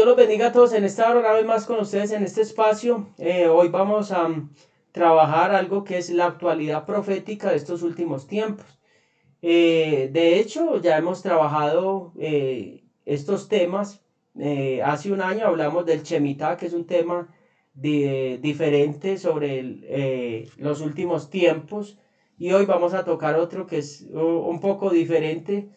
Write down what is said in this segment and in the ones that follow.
Dios los bendiga a todos en esta hora, una vez más con ustedes en este espacio. Hoy vamos a trabajar algo que es la actualidad profética de estos últimos tiempos. De hecho, ya hemos trabajado estos temas. Hace un año hablamos del Shemitah, que es un tema diferente sobre los últimos tiempos. Y hoy vamos a tocar otro que es un poco diferente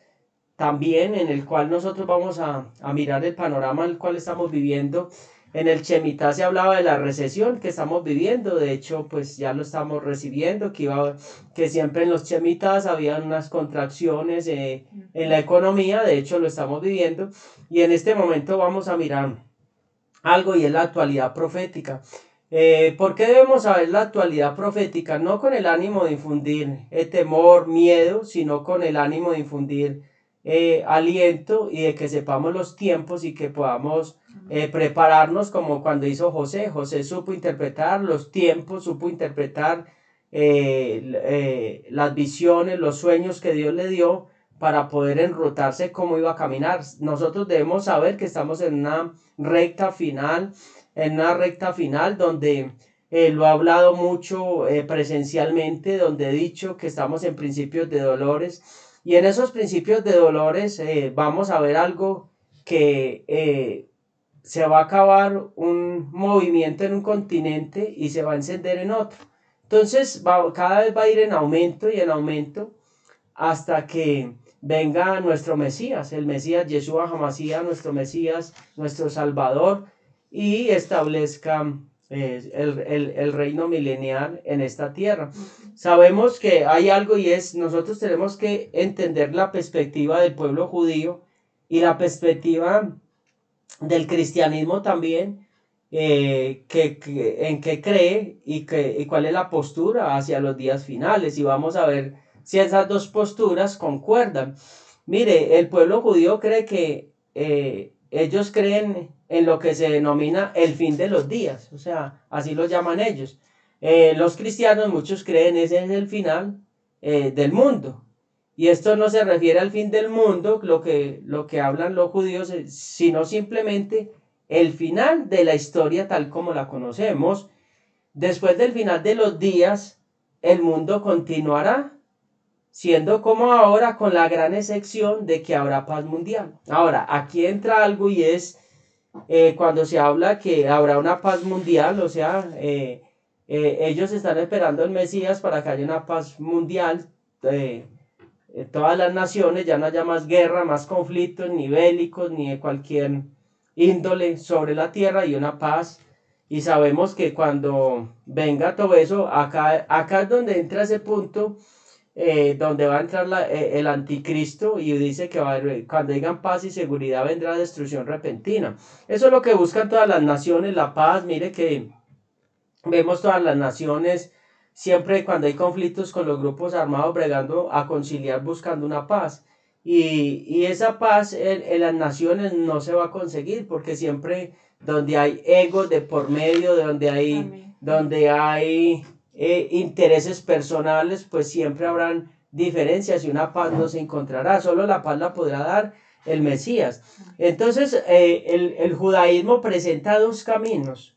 también, en el cual nosotros vamos a mirar el panorama en el cual estamos viviendo. En el Shemitah se hablaba de la recesión que estamos viviendo, de hecho pues ya lo estamos recibiendo, que siempre en los Shemitahs había unas contracciones en la economía, de hecho lo estamos viviendo, y en este momento vamos a mirar algo y es la actualidad profética. ¿Por qué debemos saber la actualidad profética? No con el ánimo de infundir temor, miedo, sino con el ánimo de infundir aliento y de que sepamos los tiempos y que podamos prepararnos como cuando hizo José. José supo interpretar los tiempos, supo interpretar las visiones, los sueños que Dios le dio para poder enrutarse cómo iba a caminar. Nosotros debemos saber que estamos en una recta final donde lo ha hablado mucho presencialmente, donde he dicho que estamos en principios de dolores, y en esos principios de dolores vamos a ver algo que se va a acabar un movimiento en un continente y se va a encender en otro. Entonces cada vez va a ir en aumento y en aumento hasta que venga nuestro Mesías, el Mesías Yeshua HaMashiach, nuestro Mesías, nuestro Salvador, y establezca el reino milenial en esta tierra. Sabemos que hay algo y es, nosotros tenemos que entender la perspectiva del pueblo judío y la perspectiva del cristianismo también, en qué cree y cuál es la postura hacia los días finales, y vamos a ver si esas dos posturas concuerdan. Mire, el pueblo judío cree que ellos creen en lo que se denomina el fin de los días, o sea, así lo llaman ellos. Los cristianos, muchos creen ese es el final del mundo. Y esto no se refiere al fin del mundo, lo que hablan los judíos, sino simplemente el final de la historia tal como la conocemos. Después del final de los días, el mundo continuará siendo como ahora, con la gran excepción de que habrá paz mundial. Ahora, aquí entra algo y es cuando se habla que habrá una paz mundial, o sea, ellos están esperando el Mesías para que haya una paz mundial, todas las naciones, ya no haya más guerra, más conflictos, ni bélicos, ni de cualquier índole sobre la tierra, y una paz. Y sabemos que cuando venga todo eso, acá es donde entra ese punto donde va a entrar el anticristo, y dice que cuando digan paz y seguridad vendrá destrucción repentina. Eso es lo que buscan todas las naciones, la paz. Mire que vemos todas las naciones siempre cuando hay conflictos con los grupos armados bregando a conciliar, buscando una paz. Y esa paz en las naciones no se va a conseguir, porque siempre donde hay egos de por medio, donde hay intereses personales, pues siempre habrán diferencias y una paz no se encontrará. Solo la paz la podrá dar el Mesías. Entonces el judaísmo presenta dos caminos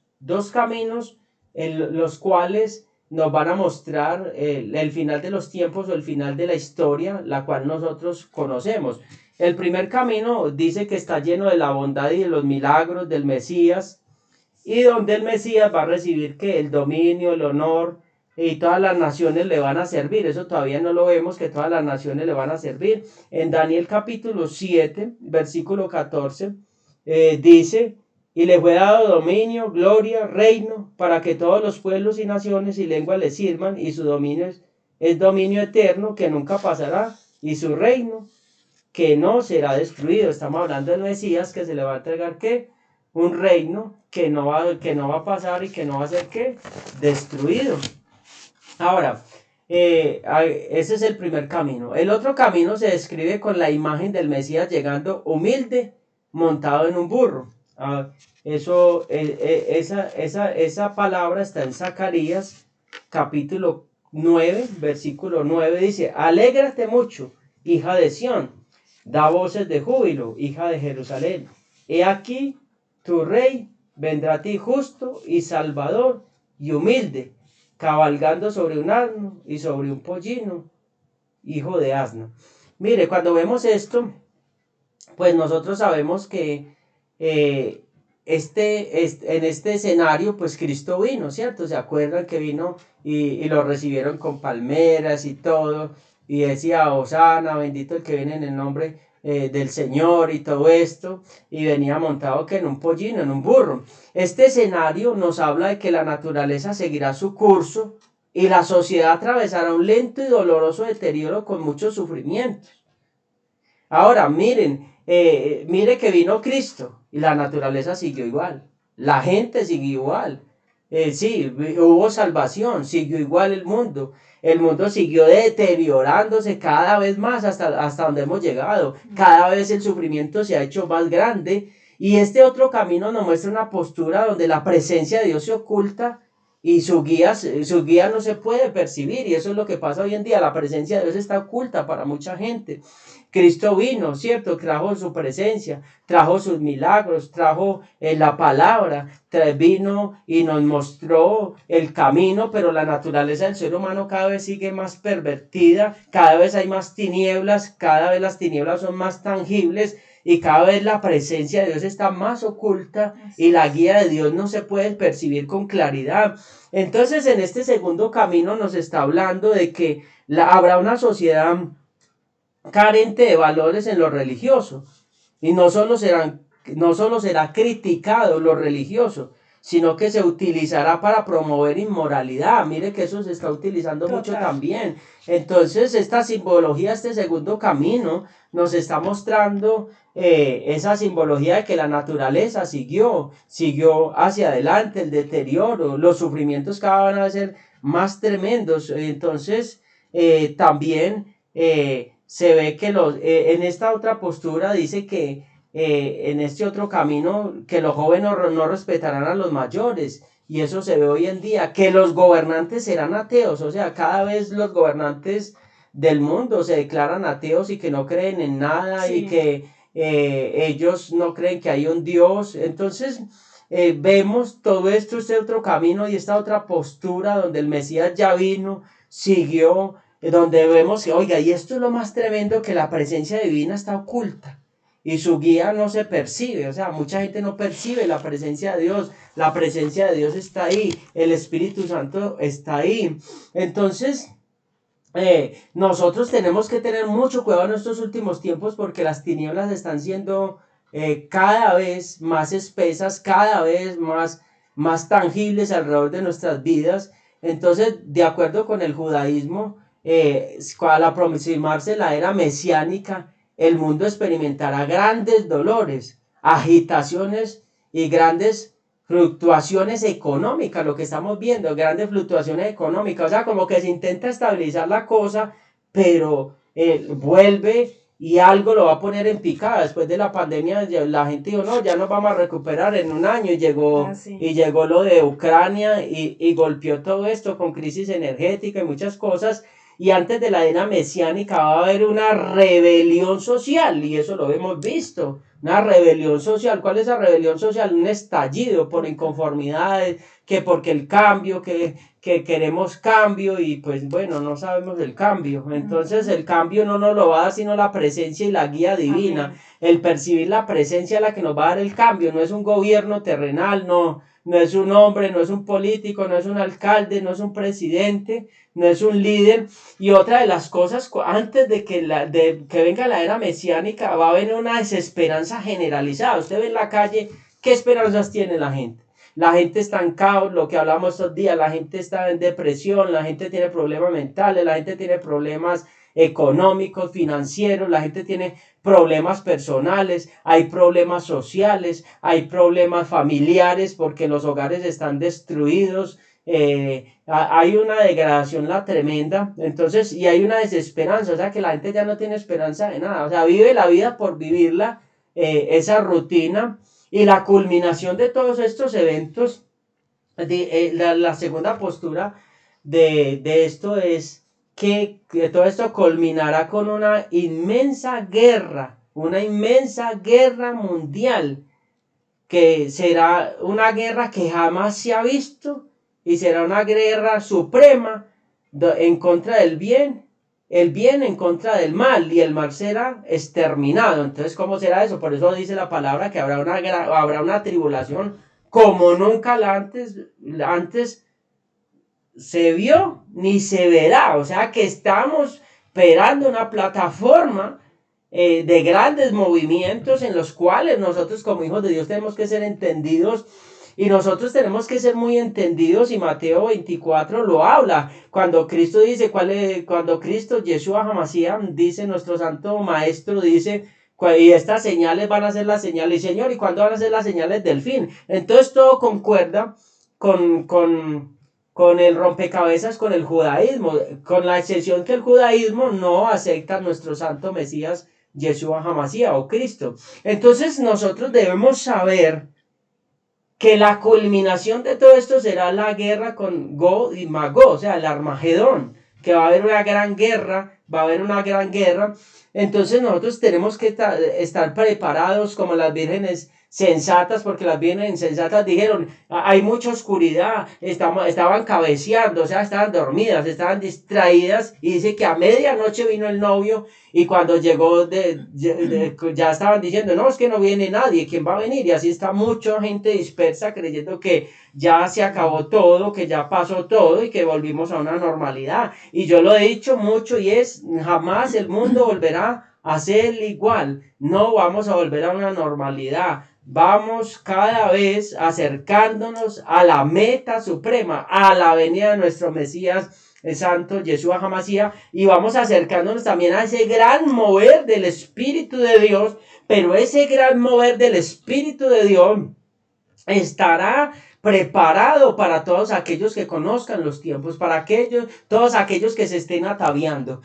en los cuales nos van a mostrar el final de los tiempos o el final de la historia, la cual nosotros conocemos. El primer camino dice que está lleno de la bondad y de los milagros del Mesías, y donde el Mesías va a recibir que el dominio, el honor, y todas las naciones le van a servir. Eso todavía no lo vemos, que todas las naciones le van a servir. En Daniel capítulo 7, versículo 14, dice: y le fue dado dominio, gloria, reino, para que todos los pueblos y naciones y lenguas le sirvan, y su dominio es dominio eterno que nunca pasará, y su reino que no será destruido. Estamos hablando del Mesías, que se le va a entregar ¿qué? Un reino que no va a pasar y que no va a ser ¿qué? Destruido. Ahora, ese es el primer camino. El otro camino se describe con la imagen del Mesías llegando humilde, montado en un burro. Esa palabra está en Zacarías capítulo 9, versículo 9, dice: alégrate mucho, hija de Sión, da voces de júbilo, hija de Jerusalén. He aquí tu rey vendrá a ti justo y salvador y humilde, cabalgando sobre un asno y sobre un pollino, hijo de asno. Mire, cuando vemos esto, pues nosotros sabemos que eh, en este escenario, pues Cristo vino, ¿cierto? ¿Se acuerdan que vino y lo recibieron con palmeras y todo? Y decía, Hosana, bendito el que viene en el nombre del Señor y todo esto, y venía montado que en un pollino, en un burro. Este escenario nos habla de que la naturaleza seguirá su curso y la sociedad atravesará un lento y doloroso deterioro con muchos sufrimientos. Ahora, mire que vino Cristo y la naturaleza siguió igual, la gente siguió igual. Sí, hubo salvación, siguió igual el mundo siguió deteriorándose cada vez más hasta donde hemos llegado, cada vez el sufrimiento se ha hecho más grande y este otro camino nos muestra una postura donde la presencia de Dios se oculta y su guía no se puede percibir y eso es lo que pasa hoy en día, la presencia de Dios está oculta para mucha gente. Cristo vino, ¿cierto? Trajo su presencia, trajo sus milagros, trajo la palabra, vino y nos mostró el camino, pero la naturaleza del ser humano cada vez sigue más pervertida, cada vez hay más tinieblas, cada vez las tinieblas son más tangibles y cada vez la presencia de Dios está más oculta y la guía de Dios no se puede percibir con claridad. Entonces en este segundo camino nos está hablando de que habrá una sociedad carente de valores en lo religioso. Y no solo será criticado lo religioso, sino que se utilizará para promover inmoralidad. Mire que eso se está utilizando mucho también. Entonces, esta simbología, este segundo camino, nos está mostrando esa simbología de que la naturaleza siguió hacia adelante, el deterioro, los sufrimientos cada vez van a ser más tremendos. Entonces, también se ve que en esta otra postura dice que en este otro camino que los jóvenes no respetarán a los mayores y eso se ve hoy en día, que los gobernantes serán ateos, o sea, cada vez los gobernantes del mundo se declaran ateos y que no creen en nada y que ellos no creen que hay un Dios. Entonces vemos todo esto, este otro camino y esta otra postura donde el Mesías ya vino, siguió, donde vemos que, oiga, y esto es lo más tremendo, que la presencia divina está oculta y su guía no se percibe, o sea, mucha gente no percibe la presencia de Dios, la presencia de Dios está ahí, el Espíritu Santo está ahí. Entonces, nosotros tenemos que tener mucho cuidado en estos últimos tiempos porque las tinieblas están siendo cada vez más espesas, cada vez más tangibles alrededor de nuestras vidas. Entonces, de acuerdo con el judaísmo, al aproximarse la era mesiánica, el mundo experimentará grandes dolores, agitaciones y grandes fluctuaciones económicas, lo que estamos viendo, grandes fluctuaciones económicas, o sea, como que se intenta estabilizar la cosa, pero vuelve y algo lo va a poner en picada. Después de la pandemia, la gente dijo, no, ya nos vamos a recuperar en un año, y llegó lo de Ucrania y golpeó todo esto con crisis energética y muchas cosas, y antes de la era mesiánica va a haber una rebelión social, y eso lo hemos visto, una rebelión social. ¿Cuál es la rebelión social? Un estallido por inconformidades, que porque el cambio, que queremos cambio y pues bueno, no sabemos el cambio. Entonces el cambio no nos lo va a dar sino la presencia y la guía divina. Amén. El percibir la presencia es la que nos va a dar el cambio, no es un gobierno terrenal, no es un hombre, no es un político, no es un alcalde, no es un presidente, no es un líder. Y otra de las cosas, antes de que venga la era mesiánica, va a haber una desesperanza generalizada. Usted ve en la calle, ¿qué esperanzas tiene la gente? La gente está en caos, lo que hablamos estos días, la gente está en depresión, la gente tiene problemas mentales, la gente tiene problemas económicos, financieros, la gente tiene problemas personales, hay problemas sociales, hay problemas familiares porque los hogares están destruidos, hay una degradación la tremenda, entonces, y hay una desesperanza, o sea que la gente ya no tiene esperanza de nada, o sea, vive la vida por vivirla, esa rutina, y la culminación de todos estos eventos, la segunda postura de esto es que todo esto culminará con una inmensa guerra mundial que será una guerra que jamás se ha visto y será una guerra suprema en contra del bien, el bien en contra del mal, y el mal será exterminado. Entonces, ¿cómo será eso? Por eso dice la palabra que habrá una tribulación como nunca antes se vio ni se verá. O sea que estamos esperando una plataforma de grandes movimientos en los cuales nosotros como hijos de Dios tenemos que ser entendidos, y nosotros tenemos que ser muy entendidos, y Mateo 24 lo habla, cuando Cristo dice, cuando Cristo, Yeshua HaMashiach, dice, nuestro santo maestro dice, y estas señales van a ser las señales, Señor, ¿y cuándo van a ser las señales del fin? Entonces todo concuerda con el rompecabezas, con el judaísmo, con la excepción que el judaísmo no acepta a nuestro santo Mesías, Yeshua HaMashiach o Cristo. Entonces nosotros debemos saber que la culminación de todo esto será la guerra con Gog y Magog, o sea, el Armagedón, que va a haber una gran guerra, Entonces nosotros tenemos que estar preparados como las vírgenes sensatas, porque las vírgenes sensatas dijeron, hay mucha oscuridad, estaban cabeceando, o sea, estaban dormidas, estaban distraídas, y dice que a medianoche vino el novio, y cuando llegó ya estaban diciendo, no, es que no viene nadie, ¿quién va a venir? Y así está mucha gente dispersa creyendo que ya se acabó todo, que ya pasó todo y que volvimos a una normalidad. Y yo lo he dicho mucho, y es, jamás el mundo volverá a ser igual. No vamos a volver a una normalidad. Vamos cada vez acercándonos a la meta suprema, a la venida de nuestro Mesías, el santo Yeshua HaMashiach, y vamos acercándonos también a ese gran mover del Espíritu de Dios. Pero ese gran mover del Espíritu de Dios estará preparado para todos aquellos que conozcan los tiempos, para todos aquellos que se estén ataviando,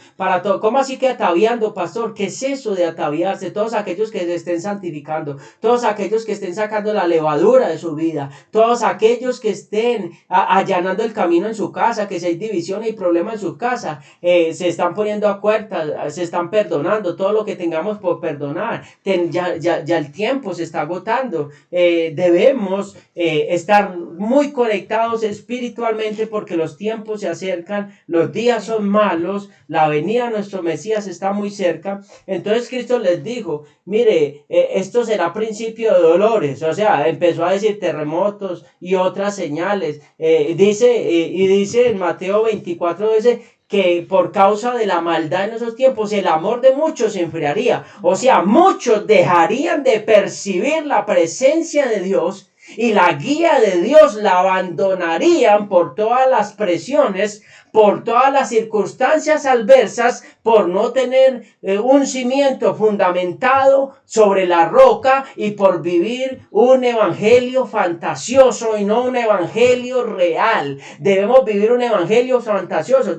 ¿cómo así que ataviando, pastor? ¿Qué es eso de ataviarse? Todos aquellos que se estén santificando, todos aquellos que estén sacando la levadura de su vida, todos aquellos que estén allanando el camino en su casa, que si hay divisiones y problemas en su casa, se están poniendo a cuentas, se están perdonando, todo lo que tengamos por perdonar, ya el tiempo se está agotando, debemos estar muy conectados espiritualmente, porque los tiempos se acercan, los días son malos, la venida de nuestro Mesías está muy cerca. Entonces Cristo les dijo, mire, esto será principio de dolores, o sea, empezó a decir terremotos y otras señales, dice en Mateo 24, dice que por causa de la maldad en esos tiempos el amor de muchos se enfriaría, o sea, muchos dejarían de percibir la presencia de Dios, y la guía de Dios la abandonarían por todas las presiones, por todas las circunstancias adversas, por no tener un cimiento fundamentado sobre la roca, y por vivir un evangelio fantasioso y no un evangelio real. Debemos vivir un evangelio fantasioso,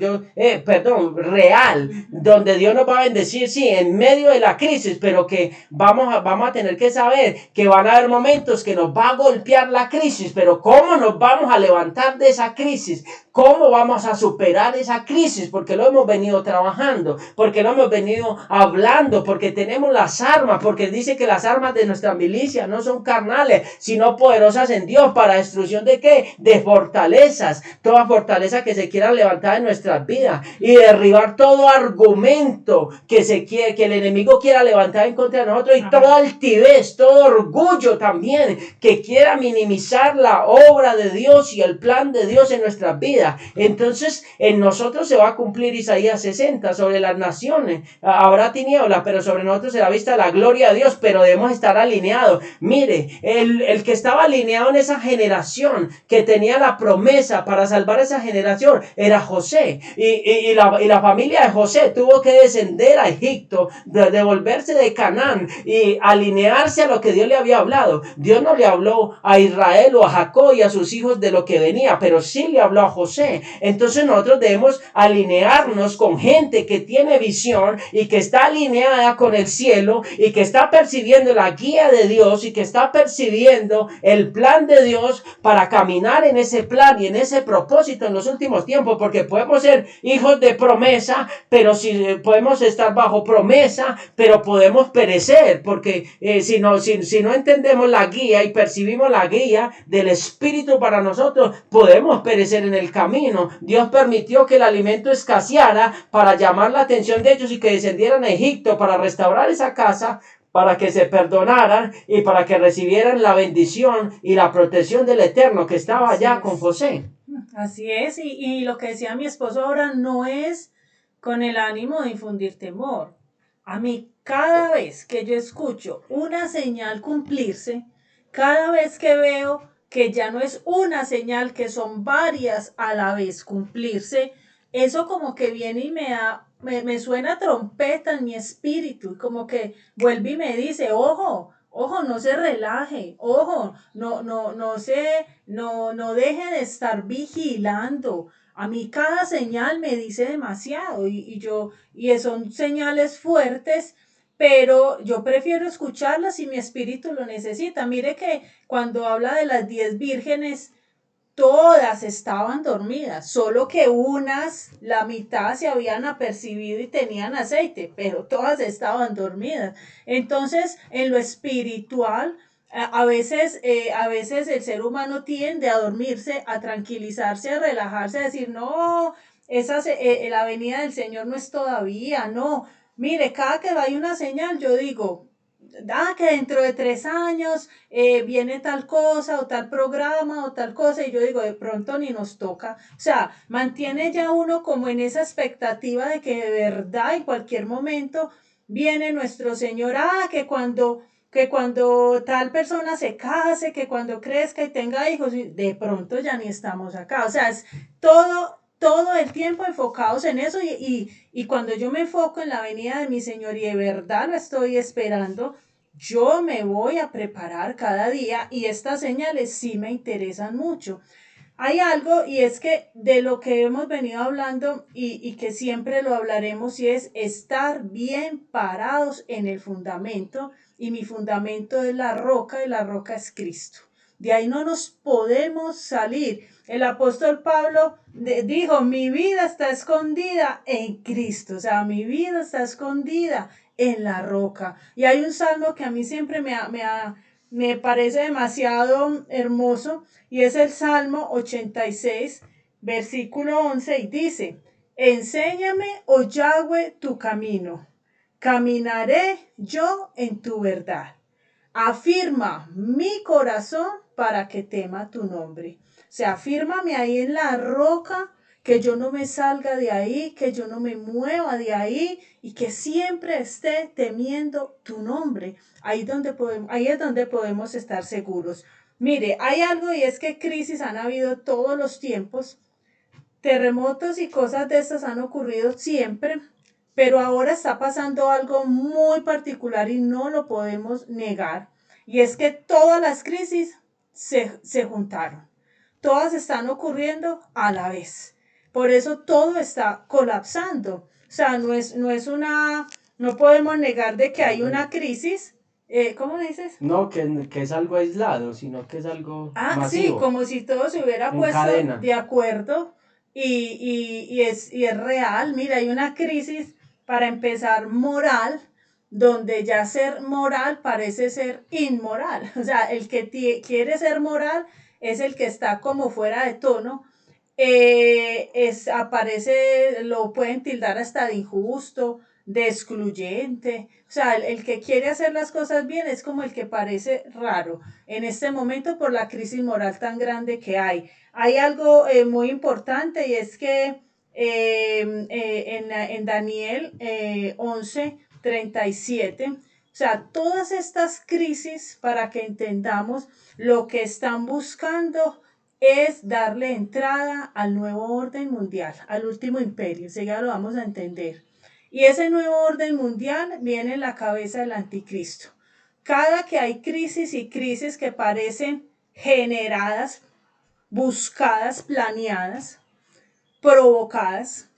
real, donde Dios nos va a bendecir, sí, en medio de la crisis, pero que vamos a tener que saber que van a haber momentos que nos va a golpear la crisis, pero ¿cómo nos vamos a levantar de esa crisis? ¿Cómo vamos a superar esa crisis? Porque lo hemos venido trabajando, porque lo hemos venido hablando, porque tenemos las armas, porque dice que las armas de nuestra milicia no son carnales, sino poderosas en Dios para destrucción de ¿qué? De fortalezas, toda fortaleza que se quiera levantar en nuestras vidas, y derribar todo argumento que el enemigo quiera levantar en contra de nosotros, y toda altivez, todo orgullo también que quiera minimizar la obra de Dios y el plan de Dios en nuestras vidas. Entonces en nosotros se va a cumplir Isaías 60, sobre las naciones habrá tinieblas, pero sobre nosotros será vista la gloria de Dios. Pero debemos estar alineados. Mire, el que estaba alineado en esa generación, que tenía la promesa para salvar esa generación, era José, y la familia de José tuvo que descender a Egipto, devolverse de Canaán y alinearse a lo que Dios le había hablado. Dios no le habló a Israel o a Jacob y a sus hijos de lo que venía, pero sí le habló a José. Entonces nosotros debemos alinearnos con gente que tiene visión y que está alineada con el cielo y que está percibiendo la guía de Dios y que está percibiendo el plan de Dios para caminar en ese plan y en ese propósito en los últimos tiempos, porque podemos ser hijos de promesa, pero si podemos estar bajo promesa, pero podemos perecer, porque si no entendemos la guía y percibimos la guía del Espíritu para nosotros, podemos perecer en el camino. Dios permitió que el alimento escaseara para llamar la atención de ellos y que descendieran a Egipto para restaurar esa casa, para que se perdonaran y para que recibieran la bendición y la protección del Eterno que estaba allá con José. Así es, y lo que decía mi esposo ahora no es con el ánimo de infundir temor. A mí, cada vez que yo escucho una señal cumplirse, cada vez que veo que ya no es una señal, que son varias a la vez cumplirse, eso como que viene y me suena trompeta en mi espíritu, como que vuelve y me dice, ojo, ojo, no se relaje, ojo, no deje de estar vigilando. A mí cada señal me dice demasiado y son señales fuertes, pero yo prefiero escucharlas si mi espíritu lo necesita. Mire que cuando habla de las 10 vírgenes, todas estaban dormidas, solo que unas, la mitad se habían apercibido y tenían aceite, pero todas estaban dormidas. Entonces, en lo espiritual, a veces el ser humano tiende a dormirse, a tranquilizarse, a relajarse, a decir, no, la venida del Señor no es todavía, no. Mire, cada que hay una señal, yo digo, que dentro de 3 años viene tal cosa o tal programa o tal cosa y yo digo, de pronto ni nos toca. O sea, mantiene ya uno como en esa expectativa de que de verdad en cualquier momento viene nuestro Señor, que cuando tal persona se case, que cuando crezca y tenga hijos, de pronto ya ni estamos acá. O sea, es todo el tiempo enfocados en eso y cuando yo me enfoco en la venida de mi Señor y de verdad lo estoy esperando, yo me voy a preparar cada día y estas señales sí me interesan mucho. Hay algo y es que de lo que hemos venido hablando y que siempre lo hablaremos y es estar bien parados en el fundamento y mi fundamento es la roca y la roca es Cristo. De ahí no nos podemos salir. El apóstol Pablo dijo, mi vida está escondida en Cristo, o sea, mi vida está escondida en la roca. Y hay un salmo que a mí siempre me parece demasiado hermoso y es el Salmo 86, versículo 11 y dice, enséñame, oh Yahweh, tu camino, caminaré yo en tu verdad. Afirma mi corazón para que tema tu nombre. O sea, afírmame ahí en la roca, que yo no me salga de ahí, que yo no me mueva de ahí y que siempre esté temiendo tu nombre. Ahí es donde podemos estar seguros. Mire, hay algo y es que crisis han habido todos los tiempos, terremotos y cosas de estas han ocurrido siempre, pero ahora está pasando algo muy particular y no lo podemos negar. Y es que todas las crisis se juntaron. Todas están ocurriendo a la vez. Por eso todo está colapsando. O sea, no podemos negar de que hay una crisis. ¿Cómo dices? No, que es algo aislado, sino que es algo Sí, masivo, como si todo se hubiera en puesto cadena. de acuerdo y es real. Mira, hay una crisis para empezar moral, donde ya ser moral parece ser inmoral. O sea, el que quiere ser moral es el que está como fuera de tono. Lo pueden tildar hasta de injusto, de excluyente. O sea, el que quiere hacer las cosas bien es como el que parece raro en este momento por la crisis moral tan grande que hay. Hay algo muy importante y es que en Daniel 11:37, o sea, todas estas crisis, para que entendamos, lo que están buscando es darle entrada al nuevo orden mundial, al último imperio, ya lo vamos a entender. Y ese nuevo orden mundial viene en la cabeza del anticristo. Cada que hay crisis y crisis que parecen generadas, buscadas, planeadas, provocadas.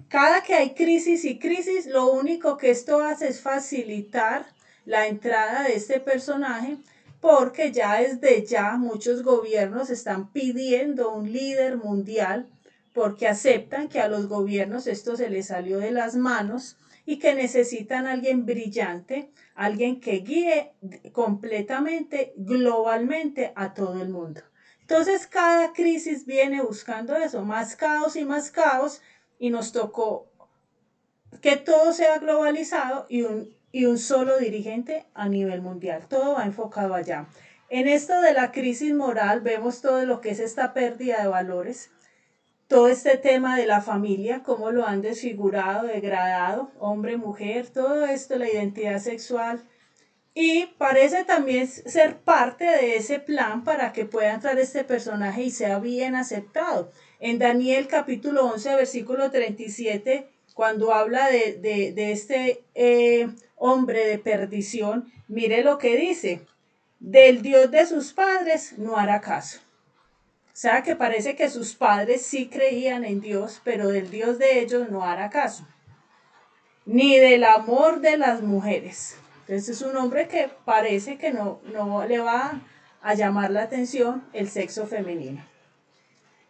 Cada que hay crisis y crisis, lo único que esto hace es facilitar la entrada de este personaje, porque ya desde ya muchos gobiernos están pidiendo un líder mundial, porque aceptan que a los gobiernos esto se les salió de las manos y que necesitan a alguien brillante, alguien que guíe completamente, globalmente a todo el mundo. Entonces cada crisis viene buscando eso, más caos, y nos tocó que todo sea globalizado y un solo dirigente a nivel mundial. Todo va enfocado allá. En esto de la crisis moral vemos todo lo que es esta pérdida de valores, todo este tema de la familia, cómo lo han desfigurado, degradado, hombre, mujer, todo esto, la identidad sexual. Y parece también ser parte de ese plan para que pueda entrar este personaje y sea bien aceptado. En Daniel capítulo 11, versículo 37, cuando habla de este hombre de perdición, mire lo que dice: del Dios de sus padres no hará caso. O sea que parece que sus padres sí creían en Dios, pero del Dios de ellos no hará caso. Ni del amor de las mujeres. Entonces es un hombre que parece que no le va a llamar la atención el sexo femenino.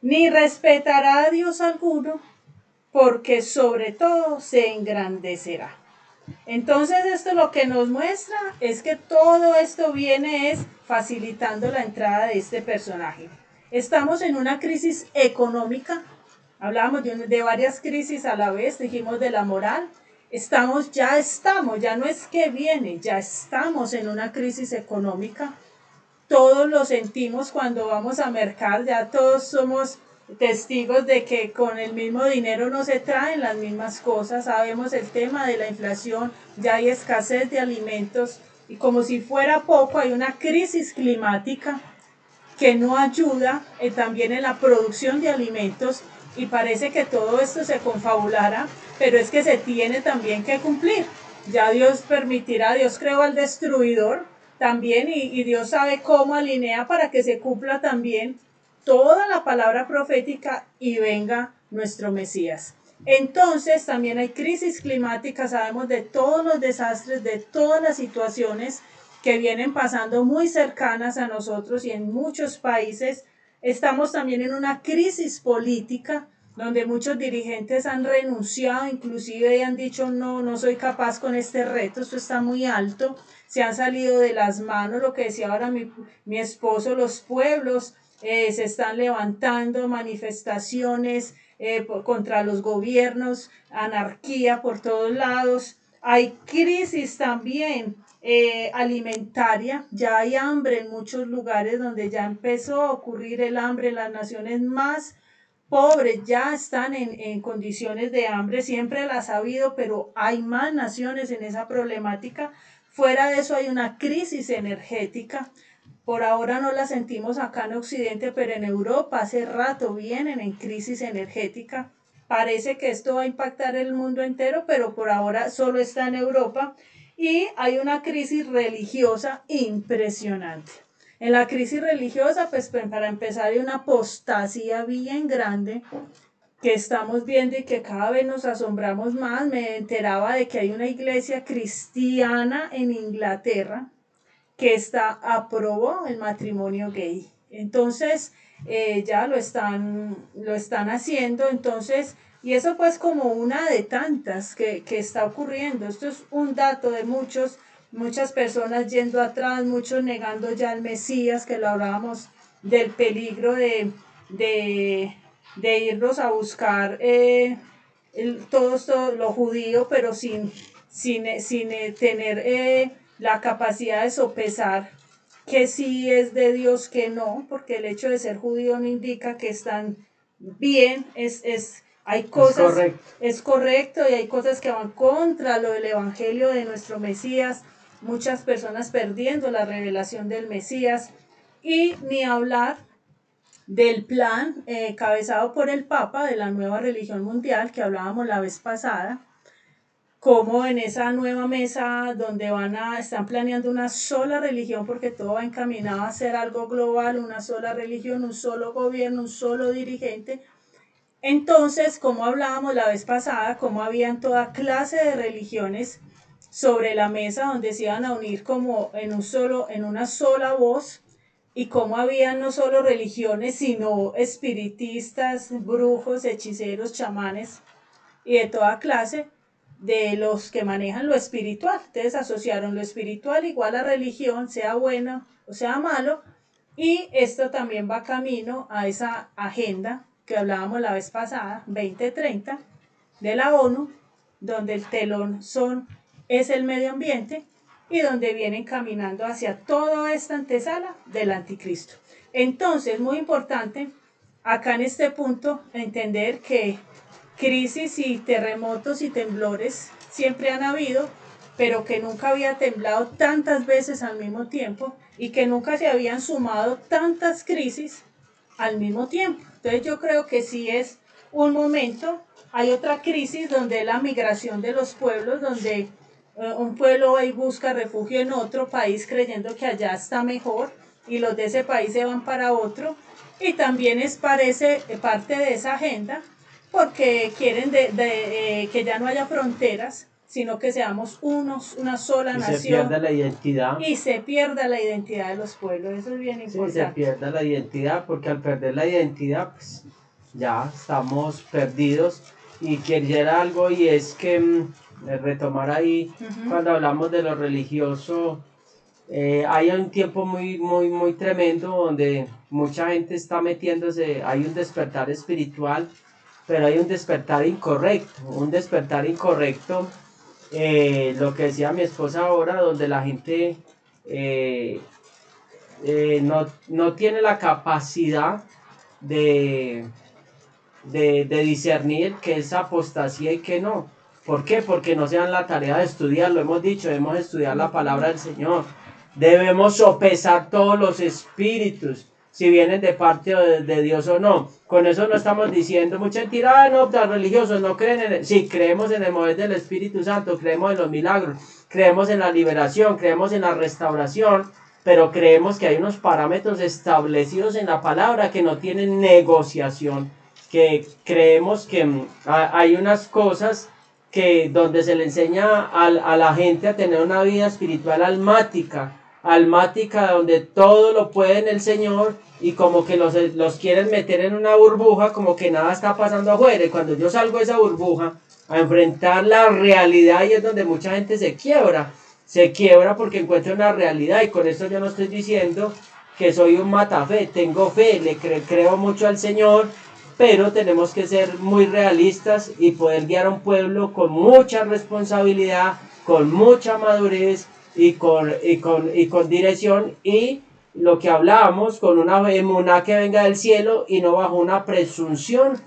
Ni respetará a Dios alguno, porque sobre todo se engrandecerá. Entonces esto lo que nos muestra es que todo esto viene es facilitando la entrada de este personaje. Estamos en una crisis económica, hablábamos de varias crisis a la vez, dijimos de la moral, ya no es que viene, ya estamos en una crisis económica. Todos lo sentimos cuando vamos a mercar, ya todos somos testigos de que con el mismo dinero no se traen las mismas cosas. Sabemos el tema de la inflación, ya hay escasez de alimentos y como si fuera poco hay una crisis climática que no ayuda también en la producción de alimentos, y parece que todo esto se confabulara, pero es que se tiene también que cumplir. Ya Dios permitirá, Dios creó al destruidor también, y Dios sabe cómo alinea para que se cumpla también toda la palabra profética y venga nuestro Mesías. Entonces también hay crisis climática, sabemos de todos los desastres, de todas las situaciones que vienen pasando muy cercanas a nosotros y en muchos países. Estamos también en una crisis política donde muchos dirigentes han renunciado, inclusive han dicho no soy capaz con este reto, esto está muy alto, se han salido de las manos, lo que decía ahora mi esposo, los pueblos se están levantando, manifestaciones contra los gobiernos, anarquía por todos lados. Hay crisis también alimentaria, ya hay hambre en muchos lugares donde ya empezó a ocurrir el hambre, las naciones más pobres ya están en condiciones de hambre, siempre las ha habido, pero hay más naciones en esa problemática. Fuera de eso hay una crisis energética. Por ahora no la sentimos acá en Occidente, pero en Europa hace rato vienen en crisis energética. Parece que esto va a impactar el mundo entero, pero por ahora solo está en Europa. Y hay una crisis religiosa impresionante. En la crisis religiosa, pues para empezar, hay una apostasía bien grande que estamos viendo y que cada vez nos asombramos más. Me enteraba de que hay una iglesia cristiana en Inglaterra que aprobó el matrimonio gay. Entonces, ya lo están haciendo. Entonces, y eso pues como una de tantas que está ocurriendo. Esto es un dato de muchas personas yendo atrás, muchos negando ya al Mesías, que lo hablábamos del peligro de irnos a buscar todo esto, lo judío, pero sin tener la capacidad de sopesar que sí es de Dios, que no, porque el hecho de ser judío no indica que están bien, hay cosas, es correcto, y hay cosas que van contra lo del evangelio de nuestro Mesías, muchas personas perdiendo la revelación del Mesías, y ni hablar del plan cabezado por el Papa de la nueva religión mundial que hablábamos la vez pasada, como en esa nueva mesa donde están planeando una sola religión, porque todo va encaminado a ser algo global, una sola religión, un solo gobierno, un solo dirigente. Entonces, como hablábamos la vez pasada, como habían toda clase de religiones sobre la mesa donde se iban a unir como en una sola voz, y cómo habían no solo religiones, sino espiritistas, brujos, hechiceros, chamanes y de toda clase, de los que manejan lo espiritual. Entonces asociaron lo espiritual igual a religión, sea bueno o sea malo, y esto también va camino a esa agenda que hablábamos la vez pasada, 2030, de la ONU, donde el telón es el medio ambiente y donde vienen caminando hacia toda esta antesala del anticristo. Entonces, muy importante acá en este punto entender que crisis y terremotos y temblores siempre han habido, pero que nunca había temblado tantas veces al mismo tiempo y que nunca se habían sumado tantas crisis al mismo tiempo. Entonces yo creo que sí es un momento. Hay otra crisis donde la migración de los pueblos, donde un pueblo ahí busca refugio en otro país creyendo que allá está mejor y los de ese país se van para otro, y también parece parte de esa agenda porque quieren que ya no haya fronteras, sino que seamos una sola Y nación. se pierde la identidad. Y se pierda la identidad de los pueblos, eso es bien importante. Sí, se pierde la identidad, porque al perder la identidad, pues ya estamos perdidos. Y quisiera algo, y es que retomar ahí, cuando hablamos de lo religioso, hay un tiempo muy tremendo donde mucha gente está metiéndose, hay un despertar espiritual, pero hay un despertar incorrecto, lo que decía mi esposa ahora, donde la gente no tiene la capacidad de, de discernir qué es apostasía y qué no. ¿Por qué? Porque no se dan la tarea de estudiar, lo hemos dicho, debemos estudiar la palabra del Señor. Debemos sopesar todos los espíritus, si vienen de parte de Dios o no. Con eso no estamos diciendo mucha mentira, no, los religiosos no creen en sí, creemos en el mover del Espíritu Santo, creemos en los milagros, creemos en la liberación, creemos en la restauración, pero creemos que hay unos parámetros establecidos en la palabra que no tienen negociación, que creemos que hay unas cosas que donde se le enseña a la gente a tener una vida espiritual almática, donde todo lo puede en el Señor, y como que los quieren meter en una burbuja, como que nada está pasando afuera, y cuando yo salgo de esa burbuja a enfrentar la realidad, y es donde mucha gente se quiebra porque encuentra una realidad. Y con esto yo no estoy diciendo que soy un matafe, tengo fe, creo mucho al Señor, pero tenemos que ser muy realistas y poder guiar a un pueblo con mucha responsabilidad, con mucha madurez y con dirección, y lo que hablábamos, con una emuná que venga del cielo y no bajo una presunción,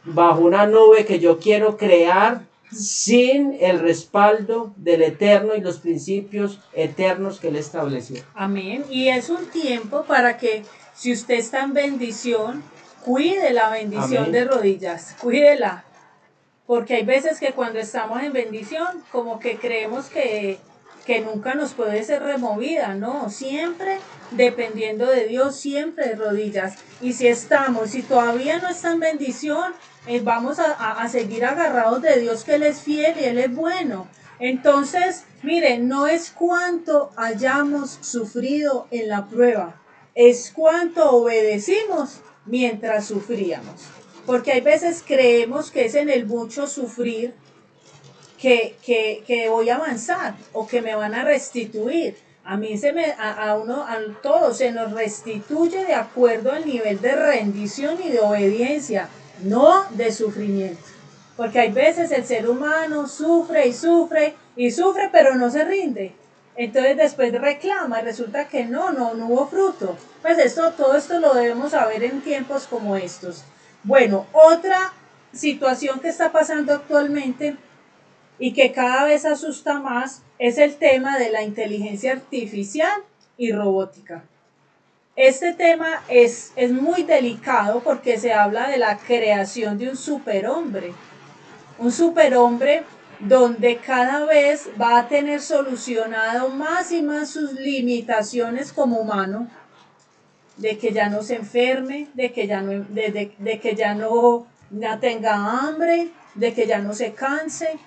bajo una nube que yo quiero crear sin el respaldo del Eterno y los principios eternos que Él estableció. Amén. Y es un tiempo para que, si usted está en bendición, cuide la bendición. Amén. De rodillas, cuídela. Porque hay veces que cuando estamos en bendición, como que creemos que nunca nos puede ser removida, ¿no? Siempre dependiendo de Dios, siempre de rodillas. Y si todavía no está en bendición, vamos a seguir agarrados de Dios, que Él es fiel y Él es bueno. Entonces, miren, no es cuánto hayamos sufrido en la prueba, es cuánto obedecimos mientras sufríamos. Porque hay veces creemos que es en el mucho sufrir que voy a avanzar o que me van a restituir. A todos se nos restituye de acuerdo al nivel de rendición y de obediencia, no de sufrimiento. Porque hay veces el ser humano sufre y sufre y sufre, pero no se rinde. Entonces después reclama y resulta que no hubo fruto. Pues todo esto lo debemos saber en tiempos como estos. Bueno, otra situación que está pasando actualmente y que cada vez asusta más es el tema de la inteligencia artificial y robótica. Este tema es muy delicado porque se habla de la creación de un superhombre donde cada vez va a tener solucionado más y más sus limitaciones como humano, de que ya no se enferme, de que ya no, de que ya no tenga hambre, de que ya no se canse,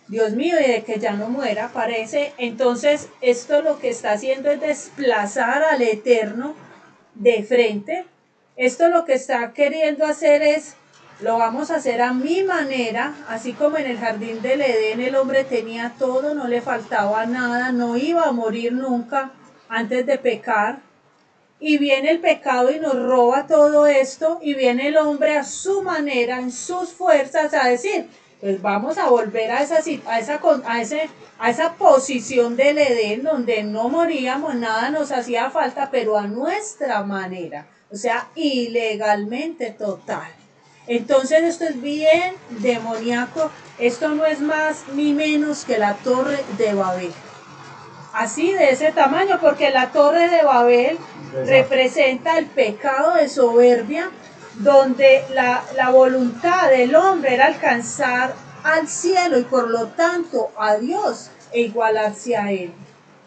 Dios mío, y de que ya no muera, parece. Entonces, esto lo que está haciendo es desplazar al Eterno de frente. Esto lo que está queriendo hacer es, lo vamos a hacer a mi manera, así como en el jardín del Edén el hombre tenía todo, no le faltaba nada, no iba a morir nunca antes de pecar. Y viene el pecado y nos roba todo esto, y viene el hombre a su manera, en sus fuerzas, a decir, pues vamos a volver a esa posición del Edén donde no moríamos, nada nos hacía falta, pero a nuestra manera, o sea, ilegalmente total. Entonces esto es bien demoníaco, esto no es más ni menos que la torre de Babel. Así de ese tamaño, porque la torre de Babel representa el pecado de soberbia, donde la voluntad del hombre era alcanzar al cielo y por lo tanto a Dios e igualarse a Él.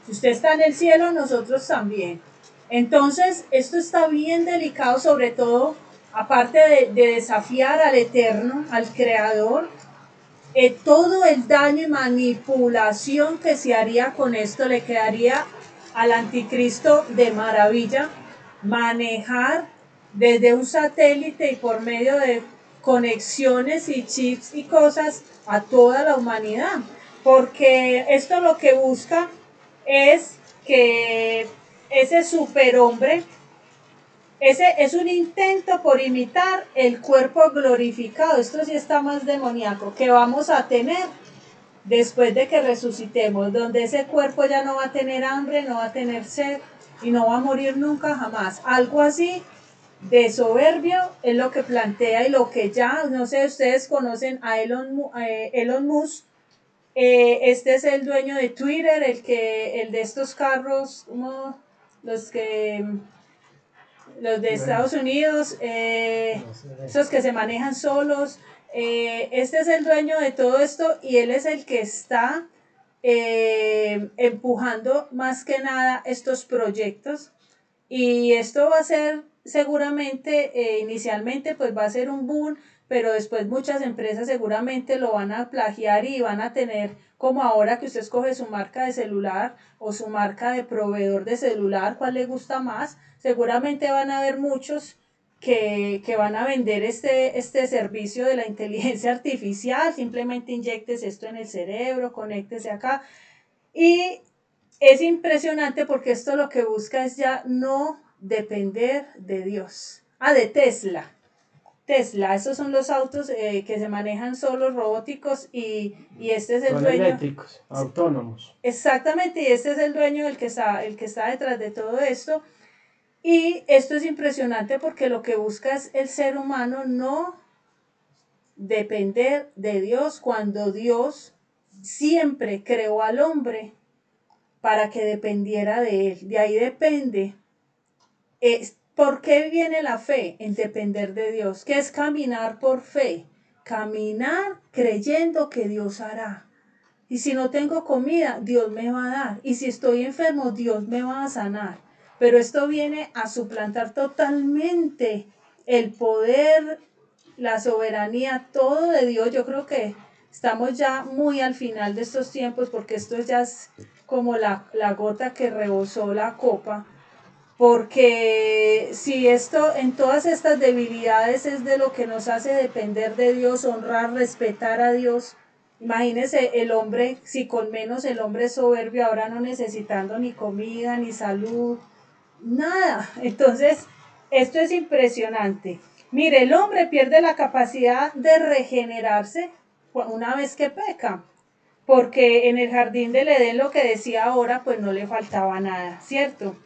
Si usted está en el cielo, nosotros también. Entonces, esto está bien delicado, sobre todo, aparte de desafiar al Eterno, al Creador, todo el daño y manipulación que se haría con esto le quedaría al anticristo de maravilla manejar desde un satélite y por medio de conexiones y chips y cosas a toda la humanidad, porque esto lo que busca es que ese superhombre, ese es un intento por imitar el cuerpo glorificado. Esto sí está más demoníaco, que vamos a tener después de que resucitemos, donde ese cuerpo ya no va a tener hambre, no va a tener sed y no va a morir nunca jamás. Algo así de soberbio es lo que plantea y lo que ya, no sé, ustedes conocen a Elon Musk. Este es el dueño de Twitter, el de estos carros, los que los de Estados Unidos, esos que se manejan solos. Este es el dueño de todo esto y él es el que está empujando más que nada estos proyectos. Y esto va a ser seguramente, inicialmente, pues va a ser un boom, pero después muchas empresas seguramente lo van a plagiar y van a tener, como ahora que usted escoge su marca de celular o su marca de proveedor de celular, cuál le gusta más, seguramente van a haber muchos que van a vender este servicio de la inteligencia artificial, simplemente inyectes esto en el cerebro, conéctese acá. Y es impresionante porque esto lo que busca es ya no depender de Dios. De Tesla. Tesla, esos son los autos que se manejan solos, robóticos, y este es el son dueño. Eléctricos, autónomos. Exactamente, y este es el dueño el que está detrás de todo esto. Y esto es impresionante porque lo que busca es el ser humano no depender de Dios cuando Dios siempre creó al hombre para que dependiera de él. De ahí depende. ¿Por qué viene la fe? En depender de Dios. ¿Qué es caminar por fe? Caminar creyendo que Dios hará. Y si no tengo comida, Dios me va a dar. Y si estoy enfermo, Dios me va a sanar. Pero esto viene a suplantar totalmente el poder, la soberanía, todo de Dios. Yo creo que estamos ya muy al final de estos tiempos porque esto ya es como la gota que rebosó la copa. Porque si esto, en todas estas debilidades es de lo que nos hace depender de Dios, honrar, respetar a Dios. Imagínese el hombre, si con menos el hombre es soberbio, ahora no necesitando ni comida, ni salud, nada. Entonces, esto es impresionante. Mire, el hombre pierde la capacidad de regenerarse una vez que peca, porque en el jardín del Edén lo que decía ahora, pues no le faltaba nada, ¿cierto?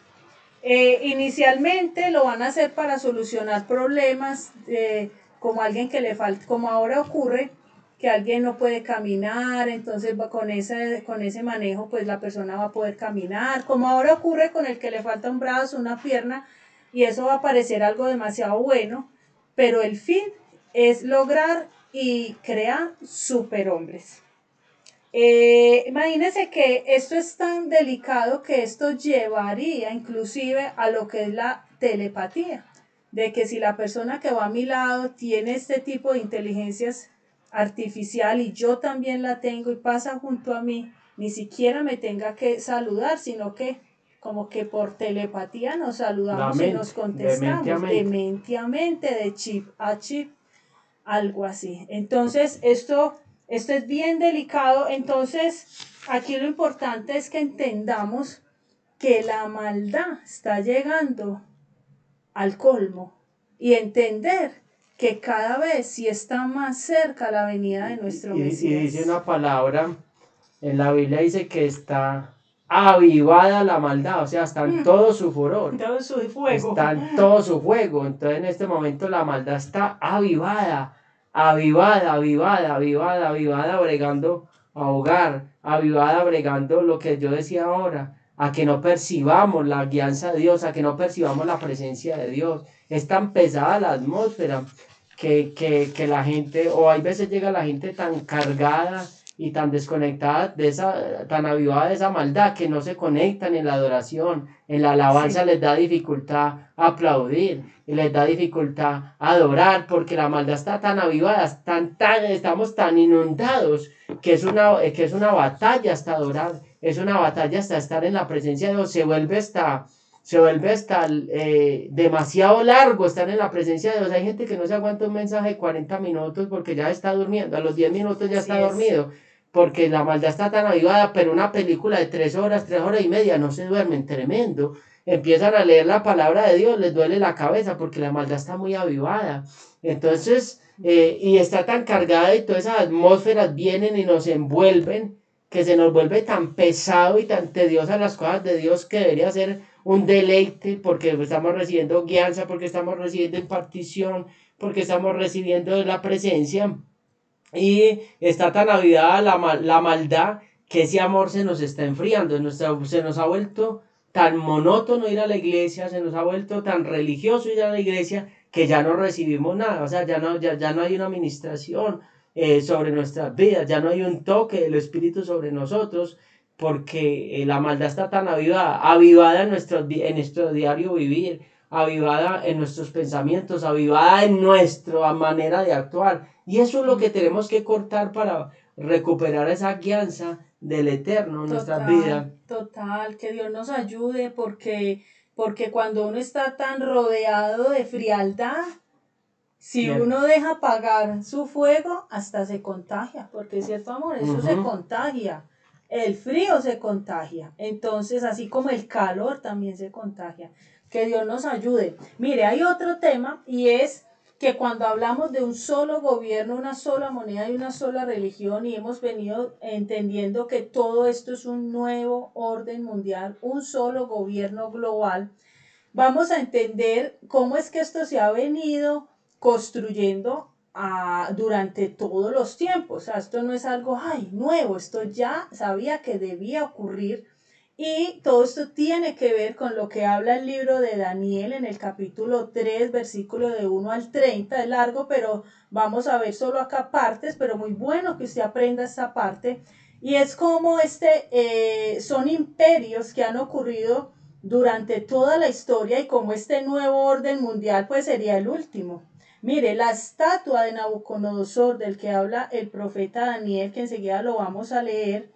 Inicialmente lo van a hacer para solucionar problemas, como alguien que le falta, como ahora ocurre que alguien no puede caminar, entonces con ese manejo pues la persona va a poder caminar, como ahora ocurre con el que le falta un brazo, una pierna, y eso va a parecer algo demasiado bueno, pero el fin es lograr y crear superhombres. Imagínense que esto es tan delicado que esto llevaría inclusive a lo que es la telepatía, de que si la persona que va a mi lado tiene este tipo de inteligencias artificial y yo también la tengo y pasa junto a mí, ni siquiera me tenga que saludar, sino que como que por telepatía nos La saludamos y mente, nos de mente a contestamos, de mente. mente a mente, de chip a chip, algo así. Entonces, esto es bien delicado. Entonces, aquí lo importante es que entendamos que la maldad está llegando al colmo y entender que cada vez sí está más cerca la venida de nuestro Y dice Mesías. una palabra, en la Biblia dice que está avivada la maldad, o sea, está en todo su furor, Todo su fuego. está en todo su juego. Entonces en este momento la maldad está avivada, avivada, bregando a ahogar, avivada, bregando lo que yo decía ahora, a que no percibamos la guianza de Dios, a que no percibamos la presencia de Dios. Es tan pesada la atmósfera que la gente, o hay veces llega la gente tan cargada y tan desconectada de esa, tan avivada de esa maldad que no se conectan en la adoración, en la alabanza Sí, les da dificultad aplaudir y les da dificultad adorar porque la maldad está tan avivada, estamos tan inundados que es una batalla hasta adorar, es una batalla hasta estar en la presencia de Dios, se vuelve hasta demasiado largo estar en la presencia de Dios. Hay gente que no se aguanta un mensaje de 40 minutos porque ya está durmiendo, a los 10 minutos ya así está es. dormido, porque la maldad está tan avivada, pero una película de 3 horas y media, no se duermen, tremendo. Empiezan a leer la palabra de Dios, les duele la cabeza porque la maldad está muy avivada. Entonces, y está tan cargada y todas esas atmósferas vienen y nos envuelven, que se nos vuelve tan pesado y tan tediosa las cosas de Dios que debería ser un deleite porque estamos recibiendo guianza, porque estamos recibiendo impartición, porque estamos recibiendo la presencia y está tan avivada la maldad que ese amor se nos está enfriando, se nos ha vuelto tan monótono ir a la iglesia, se nos ha vuelto tan religioso ir a la iglesia que ya no recibimos nada, o sea, ya no hay una administración sobre nuestras vidas, ya no hay un toque del Espíritu sobre nosotros, porque la maldad está tan avivada en nuestro diario vivir, avivada en nuestros pensamientos, avivada en nuestra manera de actuar. Y eso es lo que tenemos que cortar para recuperar esa guianza del eterno en nuestras vidas. Total, total, que Dios nos ayude porque cuando uno está tan rodeado de frialdad, si Bien. uno deja apagar su fuego, hasta se contagia, porque es cierto, amor, eso se Ujú. contagia. El frío se contagia. Entonces, así como el calor también se contagia. Que Dios nos ayude. Mire, hay otro tema y es que cuando hablamos de un solo gobierno, una sola moneda y una sola religión y hemos venido entendiendo que todo esto es un nuevo orden mundial, un solo gobierno global, vamos a entender cómo es que esto se ha venido construyendo durante todos los tiempos. O sea, esto no es algo ay, nuevo, esto ya sabía que debía ocurrir y todo esto tiene que ver con lo que habla el libro de Daniel en el capítulo 3, versículo de 1 al 30. Es largo, pero vamos a ver solo acá partes, pero muy bueno que usted aprenda esta parte. Y es como son imperios que han ocurrido durante toda la historia y como este nuevo orden mundial pues sería el último. Mire, la estatua de Nabucodonosor del que habla el profeta Daniel, que enseguida lo vamos a leer,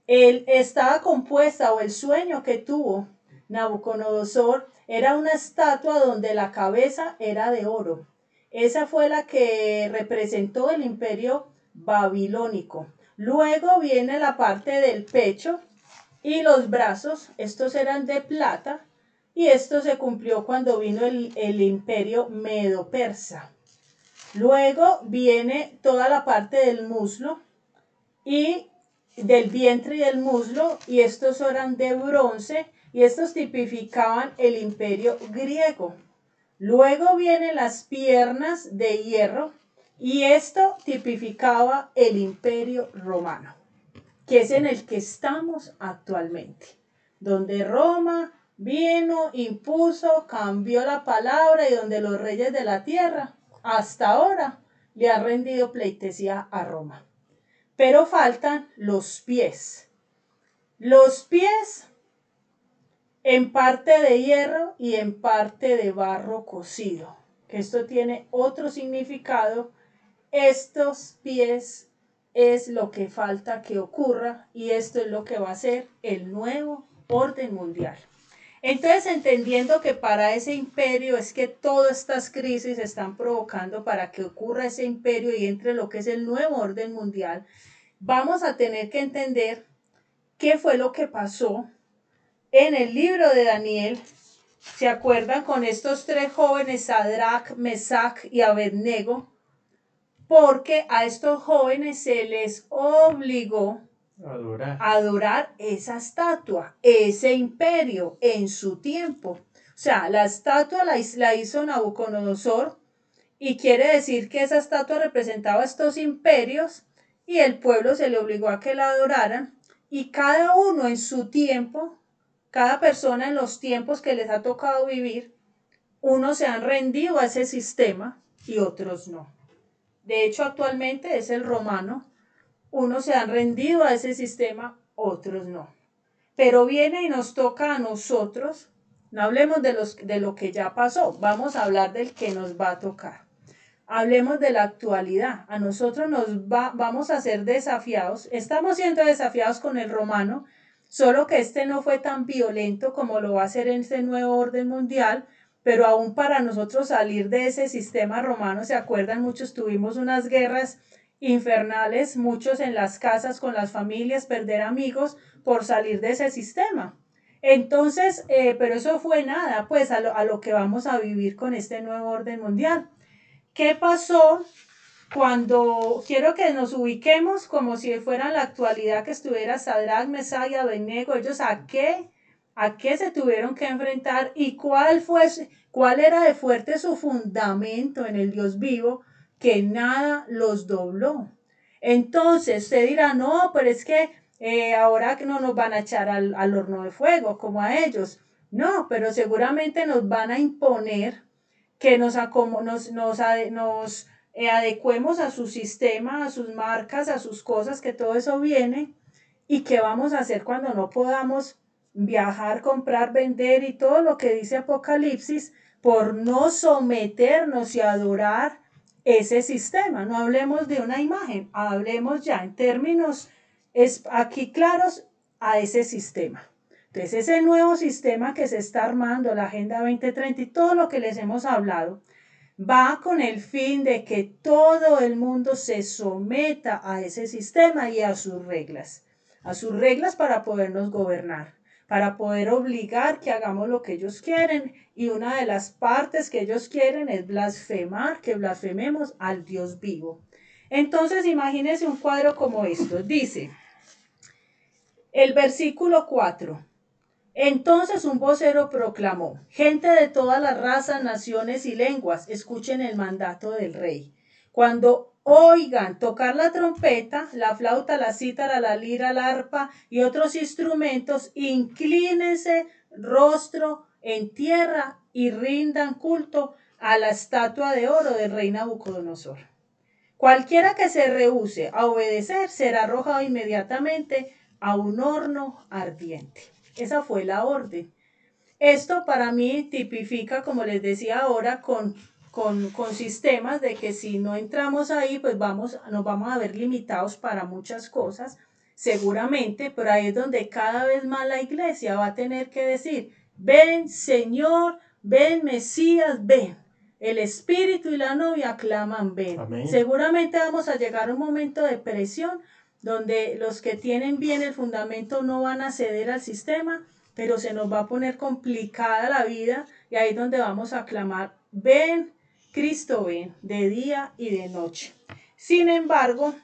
él estaba compuesta o el sueño que tuvo Nabucodonosor era una estatua donde la cabeza era de oro. Esa fue la que representó el imperio babilónico. Luego viene la parte del pecho y los brazos, estos eran de plata, y esto se cumplió cuando vino el imperio medo-persa. Luego viene toda la parte del muslo y del vientre y del muslo, y estos eran de bronce, y estos tipificaban el imperio griego. Luego vienen las piernas de hierro, y esto tipificaba el imperio romano, que es en el que estamos actualmente, donde Roma vino, impuso, cambió la palabra y donde los reyes de la tierra hasta ahora le han rendido pleitesía a Roma. pero faltan los pies. Los pies en parte de hierro y en parte de barro cocido. Esto tiene otro significado. Estos pies es lo que falta que ocurra y esto es lo que va a ser el nuevo orden mundial. Entonces, entendiendo que para ese imperio es que todas estas crisis están provocando para que ocurra ese imperio y entre lo que es el nuevo orden mundial, vamos a tener que entender qué fue lo que pasó en el libro de Daniel. ¿Se acuerdan con estos tres jóvenes, Sadrach, Mesach y Abednego? Porque a estos jóvenes se les obligó a adorar esa estatua, ese imperio en su tiempo. O sea, la estatua la hizo Nabucodonosor y quiere decir que esa estatua representaba estos imperios y el pueblo se le obligó a que la adoraran y cada uno en su tiempo, cada persona en los tiempos que les ha tocado vivir, unos se han rendido a ese sistema y otros no. De hecho, actualmente es el romano. Unos se han rendido a ese sistema, otros no. Pero viene y nos toca a nosotros, no hablemos de lo que ya pasó, vamos a hablar del que nos va a tocar. Hablemos de la actualidad. A nosotros vamos a ser desafiados, estamos siendo desafiados con el romano, solo que este no fue tan violento como lo va a ser en este nuevo orden mundial, pero aún para nosotros salir de ese sistema romano, ¿se acuerdan? Muchos tuvimos unas guerras infernales, muchos en las casas con las familias, perder amigos por salir de ese sistema. Entonces, pero eso fue nada, pues a lo que vamos a vivir con este nuevo orden mundial. ¿Qué pasó cuando quiero que nos ubiquemos como si fuera en la actualidad que estuviera Sadrach, Mesach y Abednego? Ellos a qué se tuvieron que enfrentar y cuál era de fuerte su fundamento en el Dios vivo, que nada los dobló. Entonces usted dirá, no, pero es que ahora no nos van a echar al horno de fuego como a ellos. No, pero seguramente nos van a imponer que nos adecuemos a su sistema, a sus marcas, a sus cosas, que todo eso viene. ¿Y qué vamos a hacer cuando no podamos viajar, comprar, vender y todo lo que dice Apocalipsis por no someternos y adorar ese sistema? No hablemos de una imagen, hablemos ya en términos aquí claros a ese sistema. Entonces, ese nuevo sistema que se está armando, la Agenda 2030 y todo lo que les hemos hablado, va con el fin de que todo el mundo se someta a ese sistema y a sus reglas para podernos gobernar, para poder obligar que hagamos lo que ellos quieren. Y una de las partes que ellos quieren es blasfemar, que blasfememos al Dios vivo. Entonces, imagínense un cuadro como esto. Dice, el versículo 4. Entonces un vocero proclamó, gente de todas las razas, naciones y lenguas, escuchen el mandato del rey. Cuando oigan tocar la trompeta, la flauta, la cítara, la lira, la arpa y otros instrumentos, inclínense rostro en tierra y rindan culto a la estatua de oro del rey Nabucodonosor. Cualquiera que se rehúse a obedecer será arrojado inmediatamente a un horno ardiente. Esa fue la orden. Esto para mí tipifica, como les decía ahora, con sistemas de que si no entramos ahí, pues nos vamos a ver limitados para muchas cosas, seguramente, pero ahí es donde cada vez más la iglesia va a tener que decir, ven Señor, ven Mesías, ven. El espíritu y la novia claman, ven. Amén. Seguramente vamos a llegar a un momento de presión donde los que tienen bien el fundamento no van a ceder al sistema, pero se nos va a poner complicada la vida y ahí es donde vamos a clamar, ven, Cristo ven, de día y de noche. Sin embargo,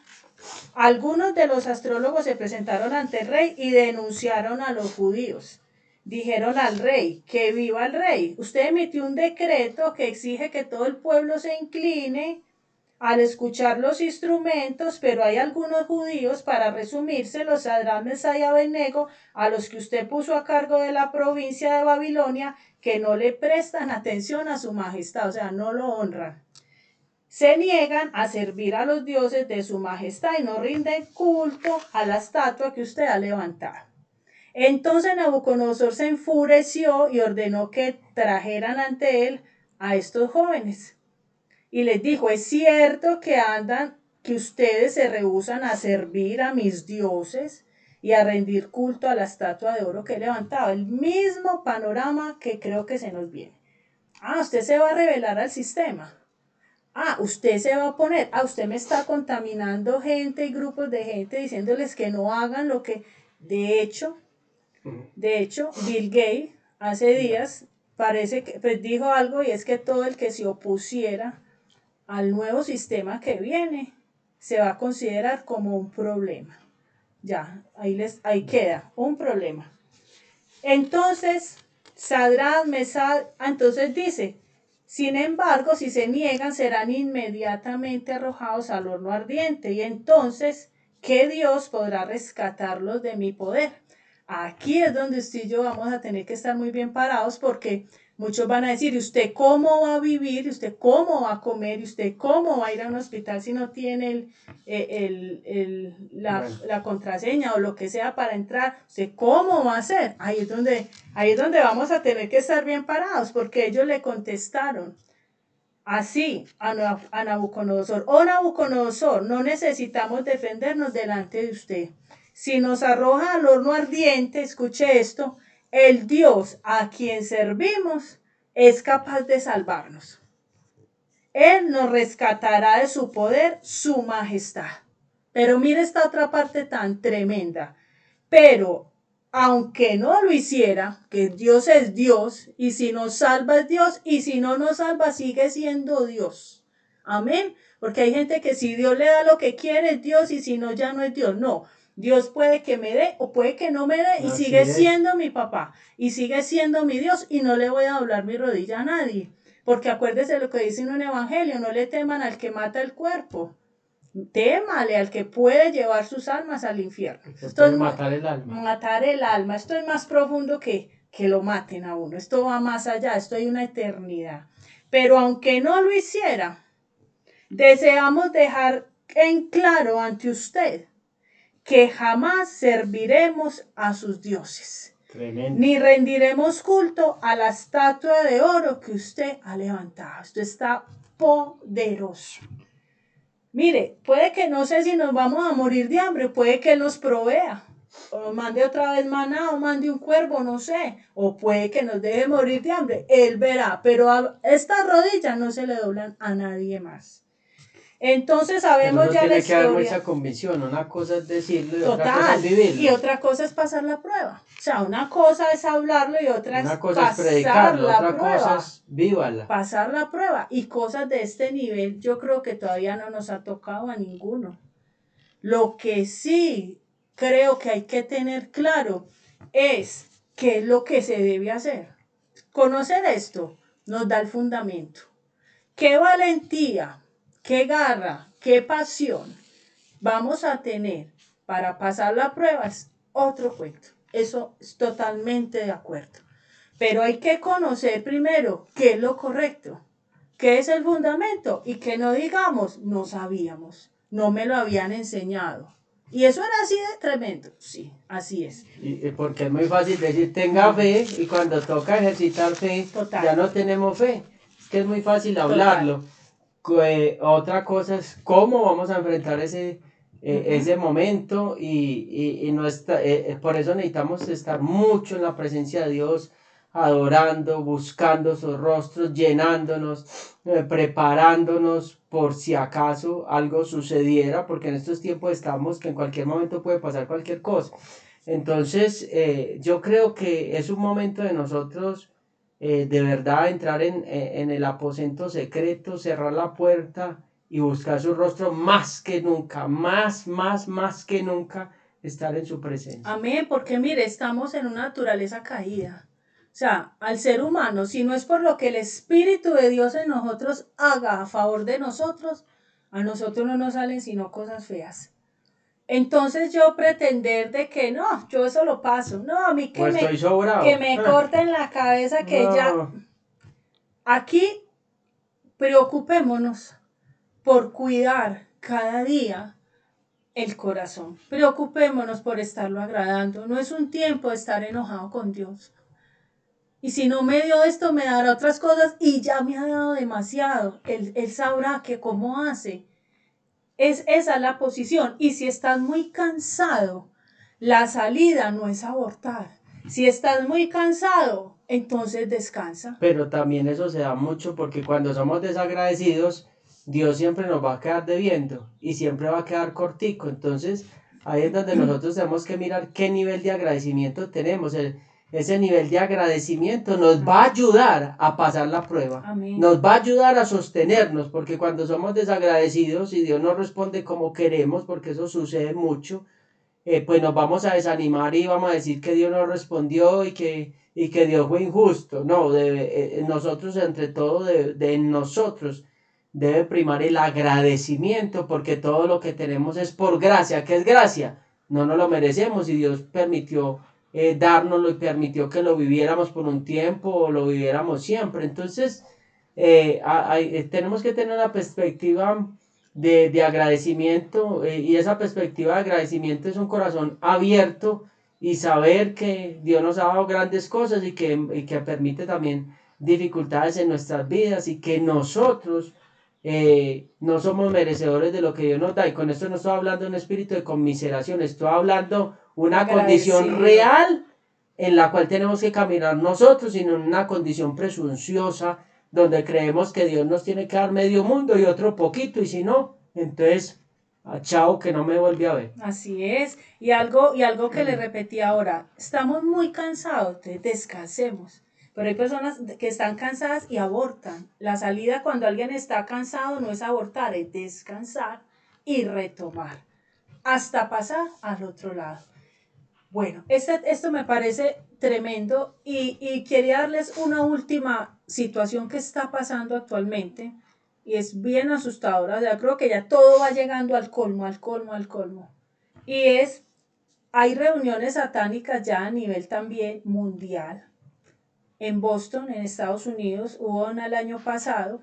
algunos de los astrólogos se presentaron ante el rey y denunciaron a los judíos. Dijeron al rey, que viva el rey. Usted emitió un decreto que exige que todo el pueblo se incline al escuchar los instrumentos, pero hay algunos judíos, para resumirse, los Sadrach, Mesach y Abednego, a los que usted puso a cargo de la provincia de Babilonia, que no le prestan atención a su majestad, o sea, no lo honran. se niegan a servir a los dioses de su majestad y no rinden culto a la estatua que usted ha levantado. Entonces Nabucodonosor se enfureció y ordenó que trajeran ante él a estos jóvenes. Y les dijo, es cierto que ustedes se rehúsan a servir a mis dioses y a rendir culto a la estatua de oro que he levantado. El mismo panorama que creo que se nos viene. Usted se va a rebelar al sistema. Usted se va a poner, usted me está contaminando gente y grupos de gente diciéndoles que no hagan lo que, de hecho, Bill Gates hace días parece que pues dijo algo y es que todo el que se opusiera al nuevo sistema que viene se va a considerar como un problema. Ya, ahí queda, un problema. Entonces, entonces dice, sin embargo, si se niegan, serán inmediatamente arrojados al horno ardiente. Y entonces, ¿qué Dios podrá rescatarlos de mi poder? Aquí es donde usted y yo vamos a tener que estar muy bien parados porque muchos van a decir, ¿y usted cómo va a vivir? ¿Y usted cómo va a comer? ¿Y usted cómo va a ir a un hospital si no tiene la contraseña o lo que sea para entrar? ¿Usted cómo va a hacer? Ahí es donde vamos a tener que estar bien parados porque ellos le contestaron así a Nabucodonosor. Oh Nabucodonosor, no necesitamos defendernos delante de usted. Si nos arroja al horno ardiente, escuche esto, el Dios a quien servimos es capaz de salvarnos. Él nos rescatará de su poder, su majestad. Pero mire esta otra parte tan tremenda. Pero aunque no lo hiciera, que Dios es Dios, y si nos salva es Dios, y si no nos salva sigue siendo Dios. Amén. Porque hay gente que si Dios le da lo que quiere es Dios, y si no ya no es Dios. No. Dios puede que me dé o puede que no me dé y sigue siendo mi papá y sigue siendo mi Dios y no le voy a doblar mi rodilla a nadie. Porque acuérdese lo que dice en un evangelio, no le teman al que mata el cuerpo, témale al que puede llevar sus almas al infierno. Esto es matar el alma. Matar el alma, esto es más profundo que lo maten a uno, esto va más allá, esto hay una eternidad. Pero aunque no lo hiciera, deseamos dejar en claro ante usted que jamás serviremos a sus dioses. Tremendo. Ni rendiremos culto a la estatua de oro que usted ha levantado. Esto está poderoso. Mire, puede que no sé si nos vamos a morir de hambre, puede que Él nos provea, o mande otra vez maná, o mande un cuervo, no sé, o puede que nos deje morir de hambre, Él verá, pero a estas rodillas no se le doblan a nadie más. Entonces sabemos ya la historia. Tiene que haber mucha convicción, una cosa es decirlo y total, otra cosa es vivirlo. Y otra cosa es pasar la prueba. O sea, una cosa es hablarlo y otra una es cosa pasar es predicarlo, la otra prueba. cosa es vívala. Pasar la prueba. Y cosas de este nivel yo creo que todavía no nos ha tocado a ninguno. Lo que sí creo que hay que tener claro es qué es lo que se debe hacer. Conocer esto nos da el fundamento. Qué valentía, qué garra, qué pasión vamos a tener para pasar la prueba es otro cuento. Eso es totalmente de acuerdo. Pero hay que conocer primero qué es lo correcto, qué es el fundamento y que no digamos, no sabíamos, no me lo habían enseñado. Y eso era así de tremendo. Sí, así es. Y porque es muy fácil decir tenga fe y cuando toca ejercitar fe, total, ya no tenemos fe. Es que es muy fácil hablarlo. Otra cosa es cómo vamos a enfrentar ese momento y no está, por eso necesitamos estar mucho en la presencia de Dios, adorando, buscando sus rostros, llenándonos, preparándonos por si acaso algo sucediera, porque en estos tiempos estamos que en cualquier momento puede pasar cualquier cosa. Entonces, yo creo que es un momento de nosotros de verdad entrar en el aposento secreto, cerrar la puerta y buscar su rostro más que nunca, más que nunca estar en su presencia. Amén, porque mire, estamos en una naturaleza caída. O sea, al ser humano, si no es por lo que el Espíritu de Dios en nosotros haga a favor de nosotros, a nosotros no nos salen sino cosas feas. Entonces yo pretender de que no, yo eso lo paso. No, a mí que me corten la cabeza, que no. Ya. Aquí preocupémonos por cuidar cada día el corazón. Preocupémonos por estarlo agradando. No es un tiempo de estar enojado con Dios. Y si no me dio esto, me dará otras cosas y ya me ha dado demasiado. Él sabrá que cómo hace. Esa es la posición. Y si estás muy cansado, la salida no es abortar. Si estás muy cansado, entonces descansa. Pero también eso se da mucho porque cuando somos desagradecidos, Dios siempre nos va a quedar debiendo y siempre va a quedar cortico. Entonces, ahí es donde nosotros tenemos que mirar qué nivel de agradecimiento tenemos. Ese nivel de agradecimiento nos va a ayudar a pasar la prueba. Amén. Nos va a ayudar a sostenernos, porque cuando somos desagradecidos y Dios no responde como queremos, porque eso sucede mucho, pues nos vamos a desanimar y vamos a decir que Dios no respondió y que Dios fue injusto. No, nosotros entre todo, de nosotros debe primar el agradecimiento, porque todo lo que tenemos es por gracia. ¿Qué es gracia? No nos lo merecemos y Dios permitió dárnoslo y permitió que lo viviéramos por un tiempo o lo viviéramos siempre. Entonces, tenemos que tener una perspectiva de agradecimiento, y esa perspectiva de agradecimiento es un corazón abierto y saber que Dios nos ha dado grandes cosas y que permite también dificultades en nuestras vidas y que nosotros no somos merecedores de lo que Dios nos da. Y con esto no estoy hablando de un espíritu de conmiseración, estoy hablando una condición real en la cual tenemos que caminar nosotros, sino en una condición presunciosa donde creemos que Dios nos tiene que dar medio mundo y otro poquito, y si no, entonces, chao, que no me vuelve a ver. Así es. Y algo que le repetí ahora, estamos muy cansados, entonces descansemos. Pero hay personas que están cansadas y abortan. La salida cuando alguien está cansado no es abortar, es descansar y retomar hasta pasar al otro lado. Bueno, esto me parece tremendo y quería darles una última situación que está pasando actualmente y es bien asustadora. O sea, creo que ya todo va llegando al colmo, al colmo, al colmo. Y hay reuniones satánicas ya a nivel también mundial. En Boston, en Estados Unidos, hubo una el año pasado,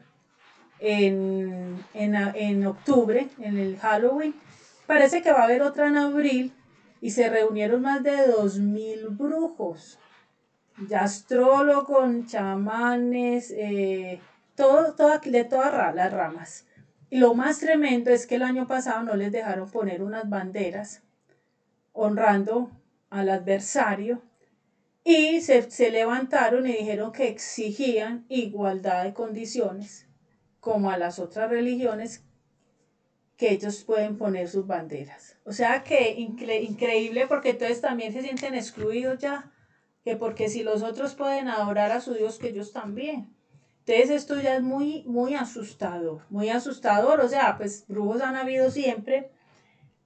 en octubre, en el Halloween. Parece que va a haber otra en abril y se reunieron más de 2000 brujos, ya astrólogos, chamanes, de todas las ramas. Y lo más tremendo es que el año pasado no les dejaron poner unas banderas honrando al adversario y se levantaron y dijeron que exigían igualdad de condiciones como a las otras religiones, que ellos pueden poner sus banderas. O sea que increíble, porque entonces también se sienten excluidos ya, que porque si los otros pueden adorar a su Dios, que ellos también. Entonces esto ya es muy, muy asustador, o sea, pues brujos han habido siempre,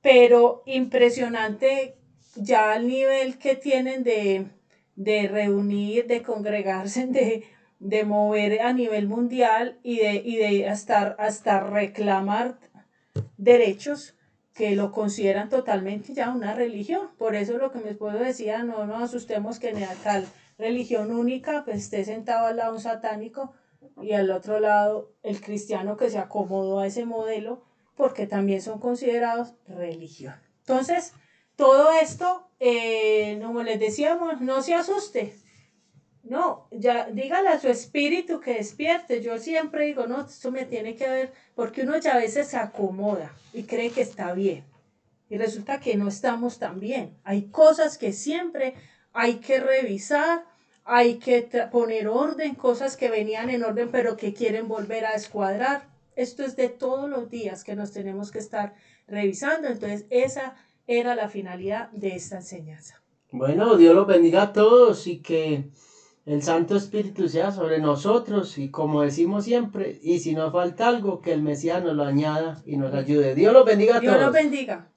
pero impresionante ya el nivel que tienen de reunir, de congregarse, de mover a nivel mundial y de hasta reclamar derechos que lo consideran totalmente ya una religión. Por eso lo que mi esposo decía, no nos asustemos que en tal religión única pues esté sentado al lado un satánico y al otro lado el cristiano que se acomodó a ese modelo, porque también son considerados religión. Entonces, todo esto, como les decíamos, no se asuste. No, ya dígale a su espíritu que despierte. Yo siempre digo, no, esto me tiene que ver, porque uno ya a veces se acomoda y cree que está bien. Y resulta que no estamos tan bien. Hay cosas que siempre hay que revisar, hay que poner orden, cosas que venían en orden pero que quieren volver a descuadrar. Esto es de todos los días que nos tenemos que estar revisando. Entonces, esa era la finalidad de esta enseñanza. Bueno, Dios los bendiga a todos y que el Santo Espíritu sea sobre nosotros, y como decimos siempre, y si nos falta algo, que el Mesías nos lo añada y nos ayude. Dios los bendiga a todos. Dios los bendiga.